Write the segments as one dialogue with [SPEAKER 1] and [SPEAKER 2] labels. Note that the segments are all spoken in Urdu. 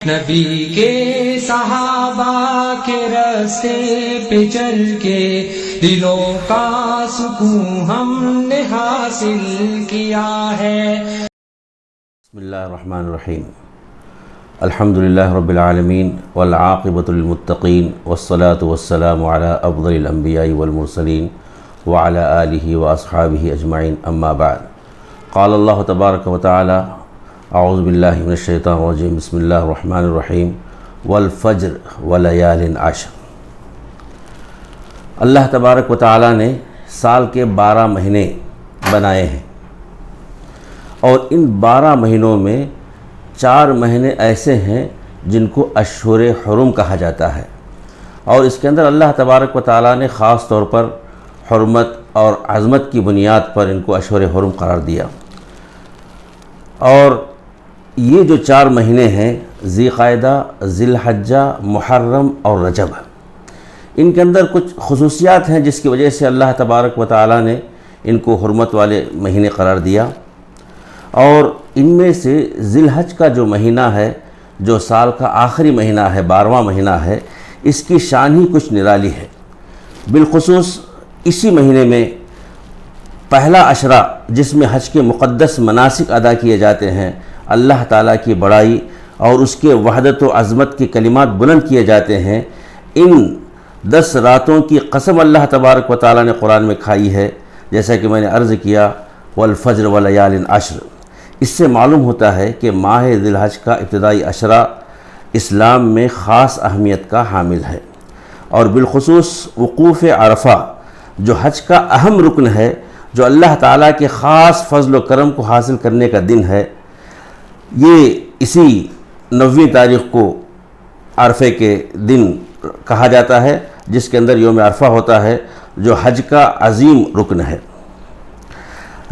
[SPEAKER 1] نبی کے صحابہ کے راستے پہ چل کے دلوں کا سکون ہم نے حاصل کیا ہے۔
[SPEAKER 2] بسم اللہ الرحمن الرحیم۔ الحمدللہ رب العالمین والعاقبۃ للمتقین والصلاة والسلام علی افضل الانبیاء والمرسلین وعلی آلہ واصحابہ اجمعین، اما بعد۔ قال اللہ تبارک و تعالی اعوذ باللہ من الشیطان الرجیم، بسم اللہ الرحمن الرحیم، والفجر ولیال عشر۔ اللہ تبارک و تعالی نے سال کے 12 مہینے بنائے ہیں، اور ان 12 مہینوں میں 4 مہینے ایسے ہیں جن کو اشہر حرم کہا جاتا ہے، اور اس کے اندر اللہ تبارک و تعالی نے خاص طور پر حرمت اور عظمت کی بنیاد پر ان کو اشہر حرم قرار دیا۔ اور یہ جو 4 مہینے ہیں، ذی قعدہ، ذی الحجہ، محرم اور رجب، ان کے اندر کچھ خصوصیات ہیں جس کی وجہ سے اللہ تبارک و تعالی نے ان کو حرمت والے مہینے قرار دیا۔ اور ان میں سے ذی الحج کا جو مہینہ ہے، جو سال کا آخری مہینہ ہے، 12واں مہینہ ہے، اس کی شان ہی کچھ نرالی ہے۔ بالخصوص اسی مہینے میں پہلا عشرہ جس میں حج کے مقدس مناسک ادا کیے جاتے ہیں، اللہ تعالیٰ کی بڑائی اور اس کے وحدت و عظمت کے کلمات بلند کیے جاتے ہیں، ان 10 راتوں کی قسم اللہ تبارک و تعالیٰ نے قرآن میں کھائی ہے، جیسا کہ میں نے عرض کیا والفجر ولیال عشر۔ اس سے معلوم ہوتا ہے کہ ماہ ذی الحج کا ابتدائی عشرہ اسلام میں خاص اہمیت کا حامل ہے، اور بالخصوص وقوف عرفہ جو حج کا اہم رکن ہے، جو اللہ تعالیٰ کے خاص فضل و کرم کو حاصل کرنے کا دن ہے، یہ اسی 9ویں تاریخ کو عرفے کے دن کہا جاتا ہے، جس کے اندر یوم عرفہ ہوتا ہے، جو حج کا عظیم رکن ہے۔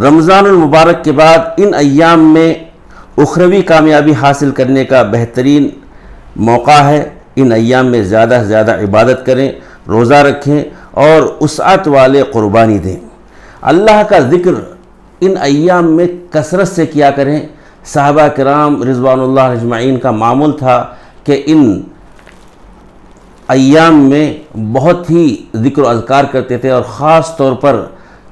[SPEAKER 2] رمضان المبارک کے بعد ان ایام میں اخروی کامیابی حاصل کرنے کا بہترین موقع ہے۔ ان ایام میں زیادہ سے زیادہ عبادت کریں، روزہ رکھیں اور وسعت والے قربانی دیں۔ اللہ کا ذکر ان ایام میں کثرت سے کیا کریں۔ صحابہ کرام رضوان اللہ اجمعین کا معمول تھا کہ ان ایام میں بہت ہی ذکر و اذکار کرتے تھے، اور خاص طور پر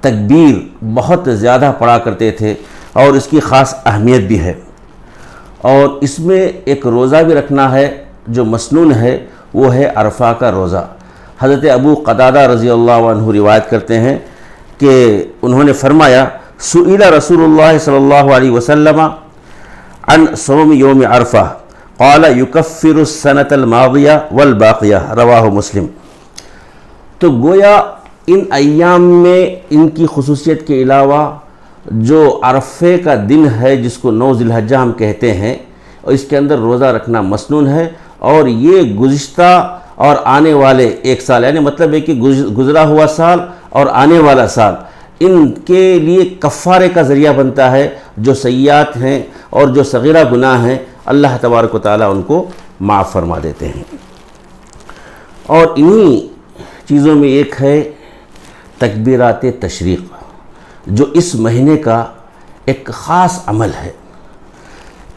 [SPEAKER 2] تکبیر بہت زیادہ پڑھا کرتے تھے، اور اس کی خاص اہمیت بھی ہے۔ اور اس میں ایک روزہ بھی رکھنا ہے جو مسنون ہے، وہ ہے عرفہ کا روزہ۔ حضرت ابو قتادہ رضی اللہ عنہ روایت کرتے ہیں کہ انہوں نے فرمایا سئل رسول اللہ صلی اللہ علیہ وسلم عن صوم یوم عرفہ قال یکفر السنۃ الماضیہ والباقیہ، رواہ مسلم۔ تو گویا ان ایام میں ان کی خصوصیت کے علاوہ جو عرفے کا دن ہے، جس کو 9 ذی الحجہ ہم کہتے ہیں، اور اس کے اندر روزہ رکھنا مسنون ہے، اور یہ گزشتہ اور آنے والے 1 سال، یعنی مطلب ہے کہ گزرا ہوا سال اور آنے والا سال، ان کے لیے کفارے کا ذریعہ بنتا ہے۔ جو سیئات ہیں اور جو صغیرہ گناہ ہیں، اللہ تبارک و تعالیٰ ان کو معاف فرما دیتے ہیں۔ اور انہی چیزوں میں ایک ہے تکبیرات تشریق، جو اس مہینے کا ایک خاص عمل ہے۔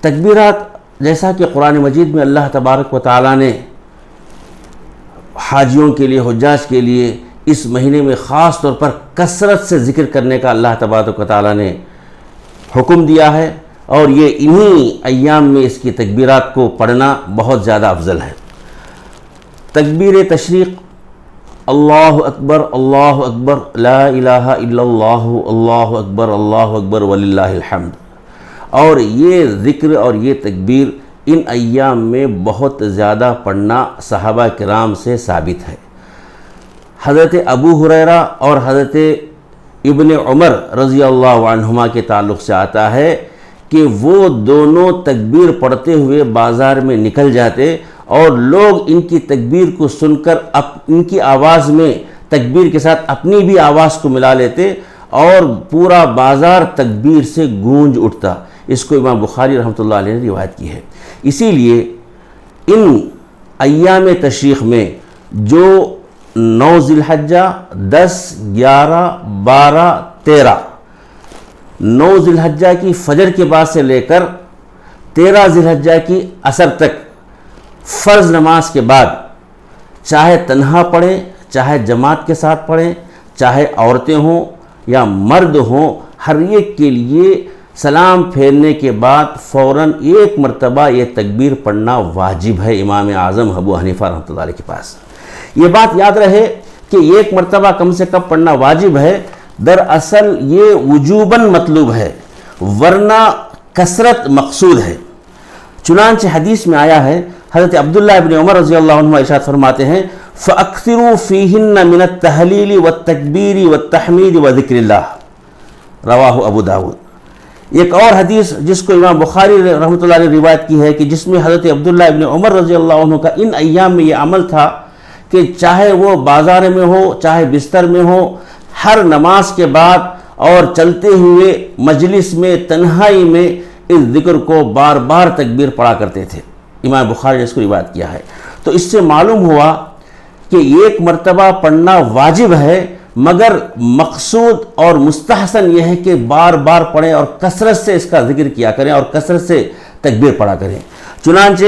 [SPEAKER 2] تکبیرات، جیسا کہ قرآن مجید میں اللہ تبارک و تعالیٰ نے حاجیوں کے لیے، حجاج کے لیے اس مہینے میں خاص طور پر کثرت سے ذکر کرنے کا اللہ تبارک و تعالیٰ نے حکم دیا ہے، اور یہ انہی ایام میں اس کی تکبیرات کو پڑھنا بہت زیادہ افضل ہے۔ تکبیر تشریق، اللہ اکبر لا الہ الا اللہ، اللہ اکبر وللہ الحمد، اور یہ ذکر اور یہ تکبیر ان ایام میں بہت زیادہ پڑھنا صحابہ کرام سے ثابت ہے۔ حضرت ابو ہریرہ اور حضرت ابن عمر رضی اللہ عنہما کے تعلق سے آتا ہے کہ وہ دونوں تکبیر پڑھتے ہوئے بازار میں نکل جاتے، اور لوگ ان کی تکبیر کو سن کر ان کی آواز میں تکبیر کے ساتھ اپنی بھی آواز کو ملا لیتے، اور پورا بازار تکبیر سے گونج اٹھتا۔ اس کو امام بخاری رحمۃ اللہ علیہ نے روایت کی ہے۔ اسی لیے ان ایام تشریق میں جو 9 ذی الحجہ، 10، 11، 12، 13، 9 ذی الحجہ کی فجر کے بعد سے لے کر 13 ذی الحجہ کی عصر تک فرض نماز کے بعد چاہے تنہا پڑھیں، چاہے جماعت کے ساتھ پڑھیں، چاہے عورتیں ہوں یا مرد ہوں، ہر ایک کے لیے سلام پھیرنے کے بعد فوراً ایک مرتبہ یہ تکبیر پڑھنا واجب ہے امام اعظم ابو حنیفہ رحمۃ اللہ علیہ کے پاس۔ یہ بات یاد رہے کہ ایک مرتبہ کم سے کم پڑھنا واجب ہے، دراصل یہ وجوباً مطلوب ہے، ورنہ کثرت مقصود ہے۔ چنانچہ حدیث میں آیا ہے، حضرت عبداللہ ابن عمر رضی اللہ عنہ ارشاد فرماتے ہیں فَأَكْثِرُوا فِيهِنَّ مِنَ التَّهْلِيلِ وَالتَّكْبِيرِ وَالتَّحْمِيدِ وَذِكْرِ اللَّهِ رواہ ابو داود۔ ایک اور حدیث جس کو امام بخاری رحمۃ اللہ علیہ روایت کی ہے کہ جس میں حضرت عبداللہ ابن عمر رضی اللہ عنہ کا ان ایام میں یہ عمل تھا کہ چاہے وہ بازار میں ہو چاہے بستر میں ہو، ہر نماز کے بعد اور چلتے ہوئے مجلس میں تنہائی میں اس ذکر کو بار بار تکبیر پڑھا کرتے تھے۔ امام بخاری نے اس کو روایت کیا ہے۔ تو اس سے معلوم ہوا کہ ایک مرتبہ پڑھنا واجب ہے، مگر مقصود اور مستحسن یہ ہے کہ بار بار پڑھیں اور کثرت سے اس کا ذکر کیا کریں اور کثرت سے تکبیر پڑھا کریں۔ چنانچہ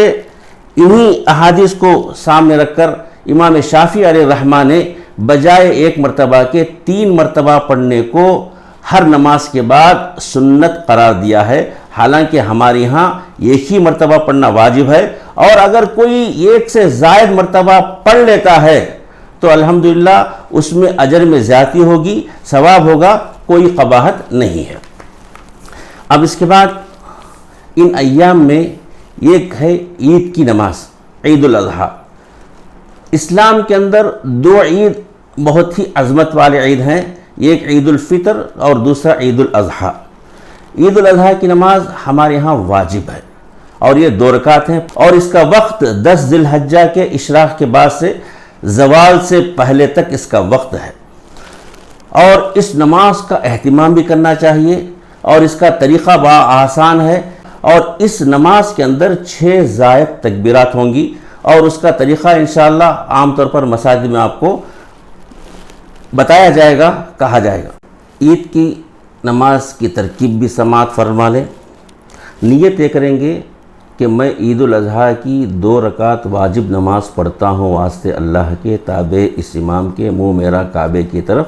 [SPEAKER 2] انہی احادیث کو سامنے رکھ کر امام شافعی علیہ الرحمہ نے بجائے ایک مرتبہ کے 3 مرتبہ پڑھنے کو ہر نماز کے بعد سنت قرار دیا ہے، حالانکہ ہمارے ہاں ایک ہی مرتبہ پڑھنا واجب ہے، اور اگر کوئی ایک سے زائد مرتبہ پڑھ لیتا ہے تو الحمدللہ اس میں اجر میں زیادتی ہوگی، ثواب ہوگا، کوئی قباحت نہیں ہے۔ اب اس کے بعد ان ایام میں ایک ہے عید کی نماز، عید الاضحیٰ۔ اسلام کے اندر 2 عید بہت ہی عظمت والے عید ہیں، ایک عید الفطر اور دوسرا عید الاضحیٰ۔ عید الاضحیٰ کی نماز ہمارے ہاں واجب ہے اور یہ 2 رکعت ہیں، اور اس کا وقت 10 ذی الحجہ کے اشراق کے بعد سے زوال سے پہلے تک اس کا وقت ہے، اور اس نماز کا اہتمام بھی کرنا چاہیے، اور اس کا طریقہ بڑا آسان ہے، اور اس نماز کے اندر 6 زائد تکبیرات ہوں گی، اور اس کا طریقہ انشاءاللہ عام طور پر مساجد میں آپ کو بتایا جائے گا، کہا جائے گا۔ عید کی نماز کی ترکیب بھی سماعت فرما لیں۔ نیت یہ کریں گے کہ میں عید الاضحیٰ کی 2 رکعت واجب نماز پڑھتا ہوں واسطے اللہ کے، تابع اس امام کے، منہ میرا کعبے کی طرف،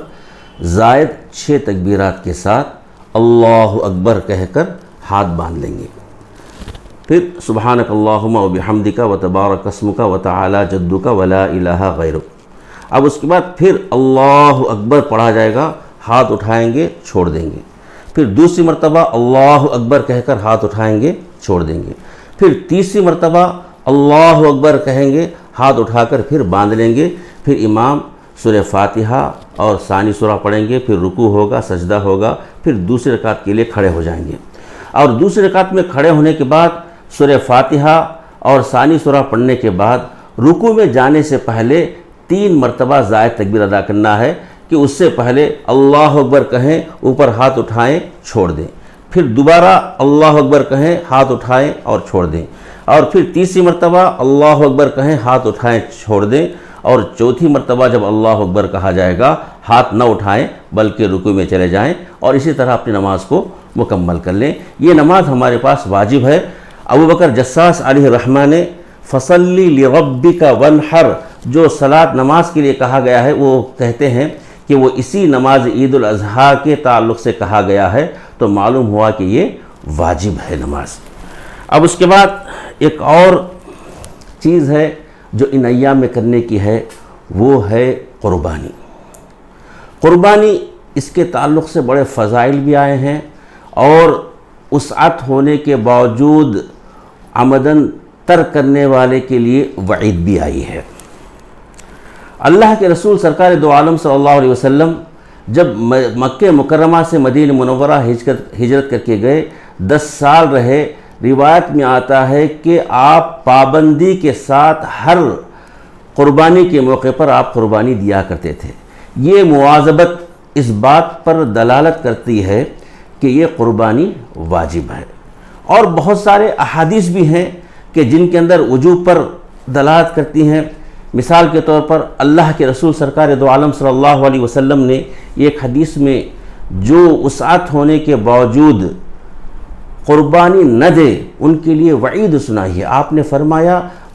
[SPEAKER 2] زائد 6 تکبیرات کے ساتھ اللہ اکبر کہہ کر ہاتھ باندھ لیں گے۔ پھر سبحانک اللہم و بحمدک و تبارک اسمک و تعالی جدک و لا الہ غیرک۔ اب اس کے بعد پھر اللہ اکبر پڑھا جائے گا، ہاتھ اٹھائیں گے، چھوڑ دیں گے۔ پھر دوسری مرتبہ اللہ اکبر کہہ کر ہاتھ اٹھائیں گے، چھوڑ دیں گے۔ پھر تیسری مرتبہ اللہ اکبر کہیں گے، ہاتھ اٹھا کر پھر باندھ لیں گے۔ پھر امام سورہ فاتحہ اور ثانی سورہ پڑھیں گے، پھر رکوع ہوگا، سجدہ ہوگا، پھر دوسری رکعت کے لیے کھڑے ہو جائیں گے، اور دوسری رکعت میں کھڑے ہونے کے بعد سورہ فاتحہ اور ثانی سورہ پڑھنے کے بعد رکوع میں جانے سے پہلے 3 مرتبہ زائد تکبیر ادا کرنا ہے کہ اس سے پہلے اللہ اکبر کہیں، اوپر ہاتھ اٹھائیں، چھوڑ دیں، پھر دوبارہ اللہ اکبر کہیں، ہاتھ اٹھائیں اور چھوڑ دیں، اور پھر تیسری مرتبہ اللہ اکبر کہیں، ہاتھ اٹھائیں، چھوڑ دیں، اور چوتھی مرتبہ جب اللہ اکبر کہا جائے گا ہاتھ نہ اٹھائیں بلکہ رکوع میں چلے جائیں، اور اسی طرح اپنی نماز کو مکمل کر لیں۔ یہ نماز ہمارے پاس واجب ہے۔ ابو بکر جساس علیہ الرحمہ نے فصلی لربک وانحر جو صلاۃ نماز کے لیے کہا گیا ہے، وہ کہتے ہیں کہ وہ اسی نماز عید الاضحیٰ کے تعلق سے کہا گیا ہے، تو معلوم ہوا کہ یہ واجب ہے نماز۔ اب اس کے بعد ایک اور چیز ہے جو ان ایام میں کرنے کی ہے، وہ ہے قربانی۔ قربانی، اس کے تعلق سے بڑے فضائل بھی آئے ہیں، اور وسعت ہونے کے باوجود عمداً ترک کرنے والے کے لیے وعید بھی آئی ہے۔ اللہ کے رسول سرکار دو عالم صلی اللہ علیہ وسلم جب مکہ مکرمہ سے مدینہ منورہ ہجرت کر کے گئے، 10 سال رہے۔ روایت میں آتا ہے کہ آپ پابندی کے ساتھ ہر قربانی کے موقع پر آپ قربانی دیا کرتے تھے۔ یہ مواظبت اس بات پر دلالت کرتی ہے کہ یہ قربانی واجب ہے، اور بہت سارے احادیث بھی ہیں کہ جن کے اندر وجوب پر دلالت کرتی ہیں۔ مثال کے طور پر اللہ کے رسول سرکار دو عالم صلی اللہ علیہ وسلم نے ایک حدیث میں جو وسعت ہونے کے باوجود قربانی نہ دے ان کے لیے وعید سنائی ہے۔ آپ نے فرمایا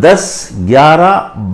[SPEAKER 2] 10, 11,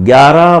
[SPEAKER 2] 11,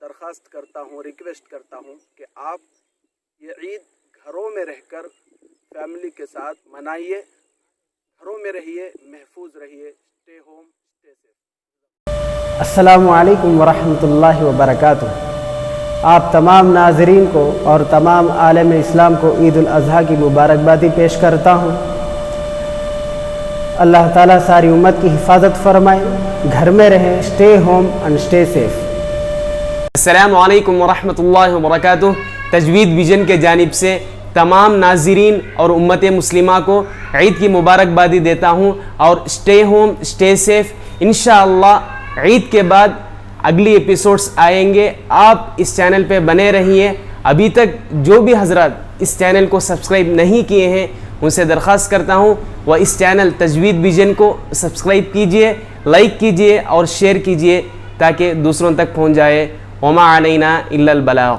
[SPEAKER 3] درخواست کرتا ہوں، ریکویسٹ کرتا ہوں کہ آپ یہ عید گھروں میں رہ کر فیملی کے ساتھ منائیے، گھروں میں رہیے، محفوظ رہیے، اسٹے ہوم اسٹے سیف۔
[SPEAKER 4] السلام علیکم ورحمۃ اللہ وبرکاتہ۔ آپ تمام ناظرین کو اور تمام عالم اسلام کو عید الاضحیٰ کی مبارکبادی پیش کرتا ہوں۔ اللہ تعالیٰ ساری امت کی حفاظت فرمائے، گھر میں رہیں، stay home and stay safe.
[SPEAKER 5] السلام علیکم ورحمۃ اللہ وبرکاتہ۔ تجوید ویژن کے جانب سے تمام ناظرین اور امت مسلمہ کو عید کی مبارکبادی دیتا ہوں، اور اسٹے ہوم اسٹے سیف۔ انشاءاللہ عید کے بعد اگلی ایپیسوڈز آئیں گے، آپ اس چینل پہ بنے رہیے۔ ابھی تک جو بھی حضرات اس چینل کو سبسکرائب نہیں کیے ہیں ان سے درخواست کرتا ہوں وہ اس چینل تجوید ویژن کو سبسکرائب کیجئے، لائک کیجئے اور شیئر کیجئے تاکہ دوسروں تک پہنچ جائے۔ وما علینا الا البلاغ۔